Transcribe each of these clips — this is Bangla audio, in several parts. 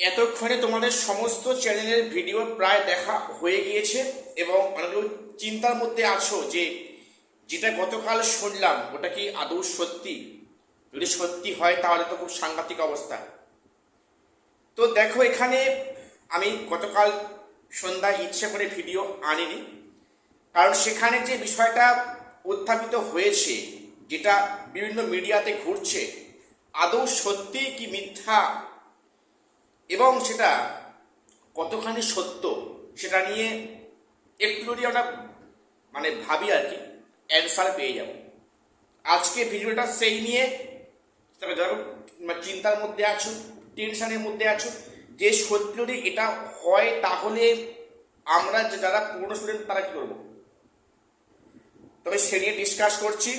এতক্ষণে তোমাদের সমস্ত চ্যানেলের ভিডিও প্রায় দেখা হয়ে গিয়েছে এবং অনেকে চিন্তার মধ্যে আছো যে যেটা গতকাল শুনলাম ওটা কি আদৌ সত্যি। যদি সত্যি হয় তাহলে তো খুব সাংঘাতিক অবস্থা। তো দেখো, এখানে আমি গতকাল সন্ধ্যায় ইচ্ছে করে ভিডিও আনিনি, কারণ সেখানে যে বিষয়টা উত্থাপিত হয়েছে, যেটা বিভিন্ন মিডিয়াতে ঘুরছে, আদৌ সত্যি কি মিথ্যা এবং সেটা কতখানি সত্য, সেটা নিয়ে একটু যদি আমরা ভাবি আর কি, অ্যান্সার পেয়ে যাব। আজকে ভিডিওটা সেই নিয়ে যারা চিন্তার মধ্যে আছো, টেনশনের মধ্যে আছো যে সত্যি যদি এটা হয় তাহলে আমরা যারা পুরনো স্টুডেন্ট তারা কি করবো, তবে সে নিয়ে ডিসকাস করছি।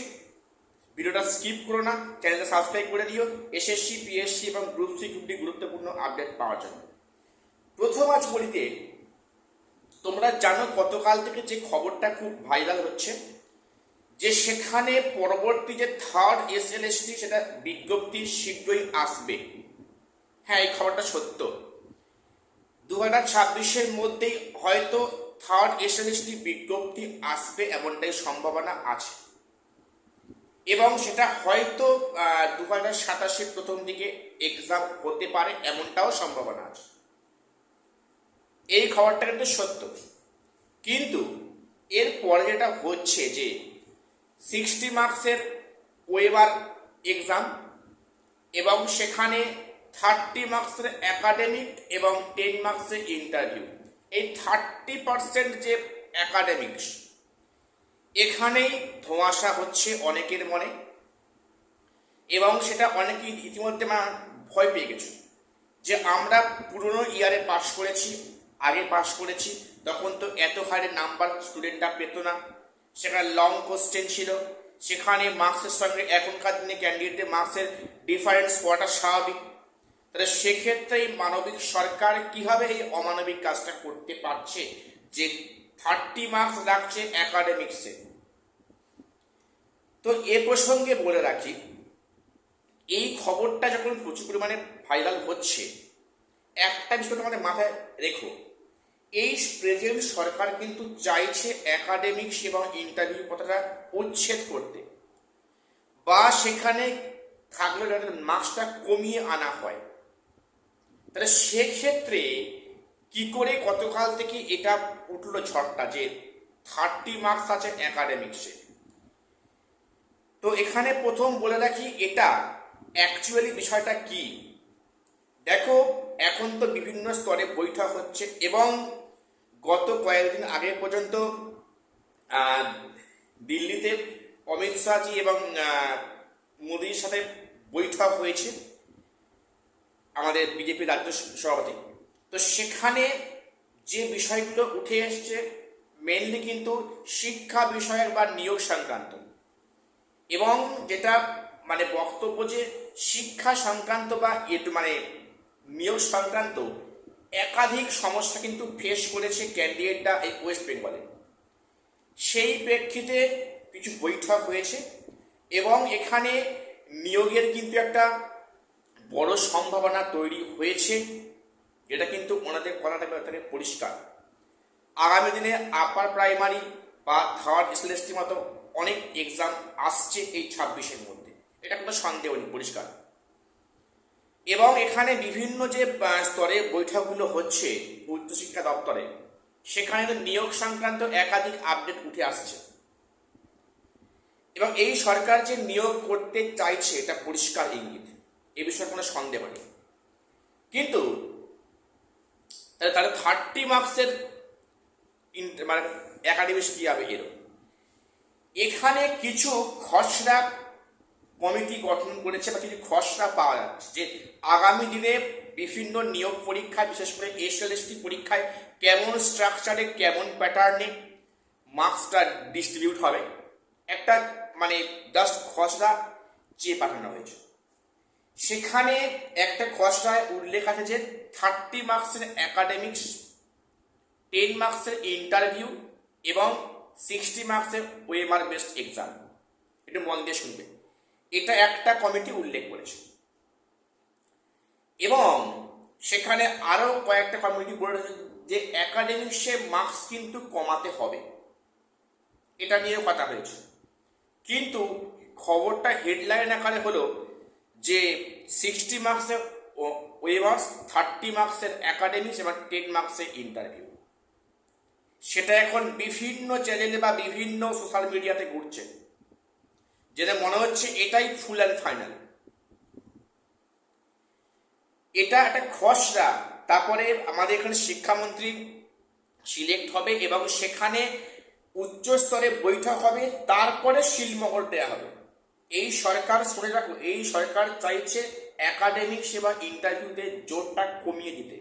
ভিডিওটা স্কিপ করো না, চ্যানেলটা সাবস্ক্রাইব করে দিও এসএসসি, পিএসসি এবং গ্রুপ সি গ্রুপ ডি গুরুত্বপূর্ণ আপডেট পাওয়ার জন্য। প্রথম আজ বলিতে, তোমরা জানো গতকাল থেকে যে খবরটা খুব ভাইরাল হচ্ছে, যে সেখানে পরবর্তী যে থার্ড এসএলএসটি সেটা বিজ্ঞপ্তি শীঘ্রই আসবে। হ্যাঁ, এই খবরটা সত্য। 2026-এর মধ্যেই হয়তো থার্ড এসএলএসটি বিজ্ঞপ্তি আসবে, এমনটাই সম্ভাবনা আছে এবং সেটা হয়তো 2027-এর প্রথম দিকে এক্সাম হতে পারে, এমনটাও সম্ভাবনা আছে। এই খবরটা কিন্তু সত্য। কিন্তু এরপরে যেটা হচ্ছে যে 60 মার্কসের ওয়েবার এক্সাম এবং সেখানে 30 মার্কসের একাডেমিক এবং 10 মার্কসের ইন্টারভিউ। এই 30% যে একাডেমিক্স, এখানেই ধোঁয়াশা হচ্ছে অনেকের মনে এবং সেটা অনেকেই ইতিমধ্যে ভয় পেয়ে গেছে যে আমরা পুরনো ইয়ারে পাশ করেছি, আগে পাশ করেছি, তখন তো এত হারে নাম্বার স্টুডেন্টরা পেত না, সেখানে লং কোশ্চেন ছিল, সেখানে মার্কসের সঙ্গে এখনকার দিনে ক্যান্ডিডেটের মার্কসের ডিফারেন্স হওয়াটা স্বাভাবিক। তাহলে সেক্ষেত্রে এই মানবিক সরকার কিভাবে এই অমানবিক কাজটা করতে পারছে যে 30 মার্কস রাখছে একাডেমিক্সে। তো এ প্রসঙ্গে বলে রাখি, এই খবরটা যখন প্রচুর পরিমাণে ভাইরাল হচ্ছে, একটা বিষয় তোমাদের মাথায় রেখো, এই প্রেজেন্ট সরকার কিন্তু চাইছে একাডেমিক্স এবং ইন্টারভিউ কথাটা উচ্ছেদ করতে, বা সেখানে থাকলে মার্কসটা কমিয়ে আনা হয়। তাহলে সেক্ষেত্রে কি করে গতকাল থেকে এটা উঠলো ঝড়টা যে 30 মার্কস আছে একাডেমিক্সে। তো এখানে প্রথম বলে রাখি এটা অ্যাকচুয়ালি বিষয়টা কি। দেখো, এখন তো বিভিন্ন স্তরে বৈঠক হচ্ছে এবং গত কয়েকদিন আগে পর্যন্ত দিল্লিতে অমিত শাহজি এবং মোদির সাথে বৈঠক হয়েছে আমাদের বিজেপি রাজ্য সভাপতি। তো সেখানে যে বিষয়গুলো উঠে এসছে মেনলি কিন্তু শিক্ষা বিষয়ের বা নিয়োগ সংক্রান্ত, এবং যেটা বক্তব্য যে শিক্ষা সংক্রান্ত বা নিয়োগ সংক্রান্ত একাধিক সমস্যা কিন্তু ফেস করেছে ক্যান্ডিডেটরা এই ওয়েস্ট বেঙ্গলে। সেই প্রেক্ষিতে কিছু বৈঠক হয়েছে এবং এখানে নিয়োগের কিন্তু একটা বড় সম্ভাবনা তৈরি হয়েছে, যেটা কিন্তু ওনাদের কথাটা পরিষ্কার। আগামী দিনে আপার প্রাইমারি বা থার্ড এসএলএসটির মতো অনেক এক্সাম আসছে এই 26-এর মধ্যে, এটা কোনো সন্দেহ নেই, পরিষ্কার। এবং এখানে বিভিন্ন যে স্তরে বৈঠকগুলো হচ্ছে উচ্চশিক্ষা দপ্তরে, সেখানে নিয়োগ সংক্রান্ত একাধিক আপডেট উঠে আসছে এবং এই সরকার যে নিয়োগ করতে চাইছে এটা পরিষ্কার ইঙ্গিত, এ বিষয়ে কোনো সন্দেহ নেই। কিন্তু তাহলে 30 মার্কসের একাডেমিক্স কী হবে এরও, এখানে কিছু খসড়া কমিটি গঠন করেছে বা কিছু খসড়া পাওয়া যাচ্ছে যে আগামী দিনে বিভিন্ন নিয়োগ পরীক্ষা, বিশেষ করে এসএলএসটি পরীক্ষায় কেমন স্ট্রাকচারে, কেমন প্যাটার্নে মার্কসটা ডিস্ট্রিবিউট হবে, একটা জাস্ট খসড়া চেয়ে পাঠানো হয়েছে। সেখানে একটা খসড়ায় উল্লেখ আছে যে 30 মার্কসের একাডেমিক্স, 10 মার্কসের ইন্টারভিউ এবং 60 মার্কসের ওয়েমার বেসড এক্সাম। এটা মন দিয়ে শুনবে, এটা একটা কমিটি উল্লেখ করেছে এবং সেখানে আরও কয়েকটা কমিউনিটি বলে রয়েছে যে একাডেমিক্সে মার্কস কিন্তু কমাতে হবে, এটা নিয়েও কথা হয়েছে। কিন্তু খবরটা হেডলাইন আকারে হলো যে 60 মার্কসের ওয়েভার্স, 30 মার্কসের একাডেমিক্স এবং 10 মার্কসের ইন্টারভিউ। সেটা এখন বিভিন্ন চ্যানেলে বা বিভিন্ন সোশ্যাল মিডিয়াতে ঘুরছে, যেটা মনে হচ্ছে এটাই ফুল অ্যান্ড ফাইনাল। এটা একটা খসড়া, তারপরে আমাদের এখানে শিক্ষামন্ত্রী সিলেক্ট হবে এবং সেখানে উচ্চ স্তরে বৈঠক হবে, তারপরে শিলমোহর দেওয়া হবে। এই সরকার, শুনে রাখো, এই সরকার চাইছে একাডেমিক সেবা ইন্টারভিউতে জোরটা কমিয়ে দিতে।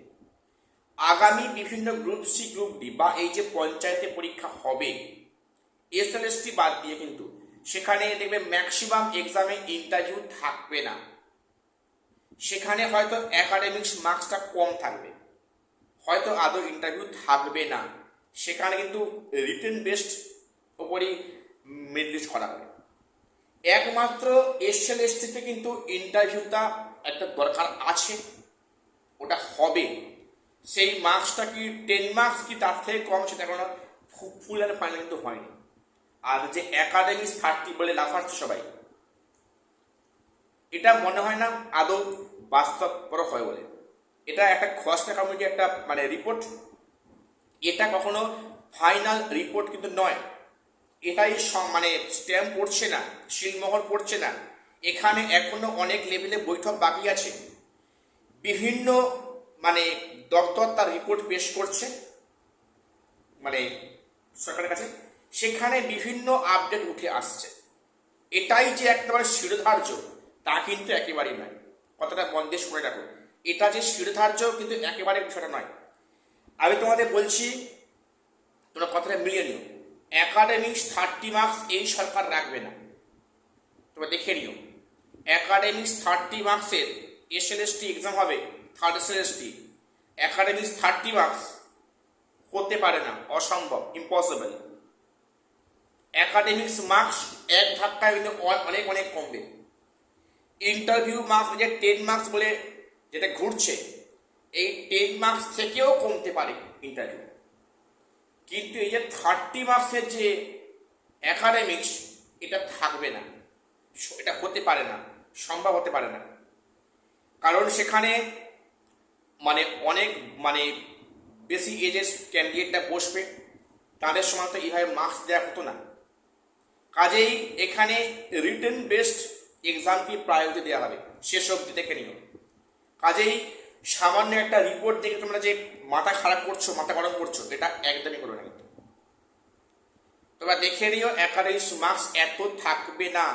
আগামী বিভিন্ন গ্রুপ সি, গ্রুপ ডি বা এই যে পঞ্চায়েতে পরীক্ষা হবে এসএলএসটি বাদ দিয়ে, কিন্তু সেখানে দেখবে ম্যাক্সিমাম এক্সামে ইন্টারভিউ থাকবে না। সেখানে হয়তো একাডেমিক্স মার্কসটা কম থাকবে, হয়তো আদৌ ইন্টারভিউ থাকবে না। সেখানে কিন্তু রিটেন বেসড ওপরই মেরিট করা হবে। একমাত্র এসএলএসটিতে কিন্তু ইন্টারভিউটা একটা দরকার আছে, ওটা হবে। সেই মার্কসটা কি 10 মার্কস কি তার থেকে কম, সেটা কোনো ফুল অ্যান্ড ফাইনাল কিন্তু হয়নি। আর যে একাডেমিক্স 30 বলে লাফাচ্ছে সবাই, এটা মনে হয় না আদৌ বাস্তবপর হয় বলে। এটা একটা খসড়া কমিটি একটা মানে রিপোর্ট, এটা কখনো ফাইনাল রিপোর্ট কিন্তু নয়। এটাই মানে স্ট্যাম্প পড়ছে না, শিলমোহর পড়ছে না। এখানে এখনো অনেক লেভেলে বৈঠক বাকি আছে। বিভিন্ন মানে দপ্তর তার রিপোর্ট পেশ করছে মানে সরকারের কাছে, সেখানে বিভিন্ন আপডেট উঠে আসছে। এটাই যে একেবারে শিরোধার্য তা কিন্তু একেবারেই নয়, কথাটা বন্ধে শুনে রাখো। এটা যে শিরোধার্য কিন্তু একেবারে বিষয়টা নয়। আমি তোমাদের বলছি, তোমরা কথাটা মিলিয়ে নিও। একাডেমিক্স 30 মার্কস এই সরকার রাখবে না, তোমরা দেখে নিও। একাডেমিক্স 30 মার্কসের এসএলএসটি এক্সাম হবে, থার্ড এসএলএসটি। একাডেমিক্স 30 মার্কস হতে পারে না, অসম্ভব, ইম্পসিবল। একাডেমিক্স মার্কস এক ধাক্কায় কিন্তু অনেক অনেক কমবে। ইন্টারভিউ মার্কস যে 10 মার্কস বলে যেটা ঘুরছে, এই 10 মার্কস থেকেও কমতে পারে ইন্টারভিউ। কিন্তু এই যে 30 মার্কসের যে একাডেমিক্স, এটা থাকবে না, এটা হতে পারে না, সম্ভব হতে পারে না। কারণ সেখানে মানে অনেক মানে বেশি এজের ক্যান্ডিডেটরা বসবে, তাদের সময় তো এইভাবে মার্কস দেওয়া হতো না। কাজেই এখানে রিটেন বেসড এক্সামকে প্রায়োরিটি দেওয়া হবে, শেষ অবধি দেখে নিও। কাজেই সামান্য একটা রিপোর্ট দেখে তোমরা যে মাথা খারাপ করছো, মাথা গরম করছো, এটা একদমই করো না। কিন্তু তোমরা দেখে নিও একাডেমিক্স মার্কস এত থাকবে না,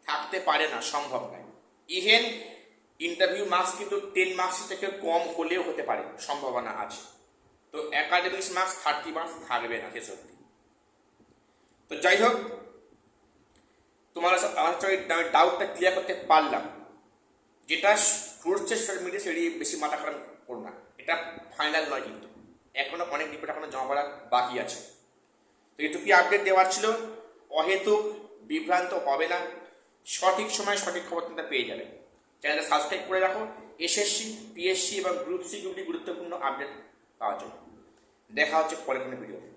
থাকতে পারে না, সম্ভব নয়। ইভেন ইন্টারভিউ মার্কস কিন্তু 10 মার্কস থেকে কম হলেও হতে পারে, সম্ভাবনা আছে। তো একাডেমিক্স মার্কস 30 মার্কস থাকবে না শেষ অবধি। তো যাই হোক, তোমার আমার ডাউটটা ক্লিয়ার করতে পারলাম। যেটা ঘুরছে সোশ্যাল মিডিয়া সেটি বেশি মাথা খারাপ করো না, এটা ফাইনাল নয়, কিন্তু এখনো অনেক রিপোর্ট এখনো জমা পড়া বাকি আছে। তো এটুকুই আপডেট দেওয়ার ছিল। অহেতুক বিভ্রান্ত হবে না, সঠিক সময় সঠিক খবর তোমরা পেয়ে যাবে। চ্যানেলটা সাবস্ক্রাইব করে রাখো এসএসসি, পিএসসি এবং গ্রুপ সি, গ্রুপ ডি গুরুত্বপূর্ণ আপডেট পাওয়ার জন্য। দেখা হচ্ছে পরের কোনো ভিডিওতে।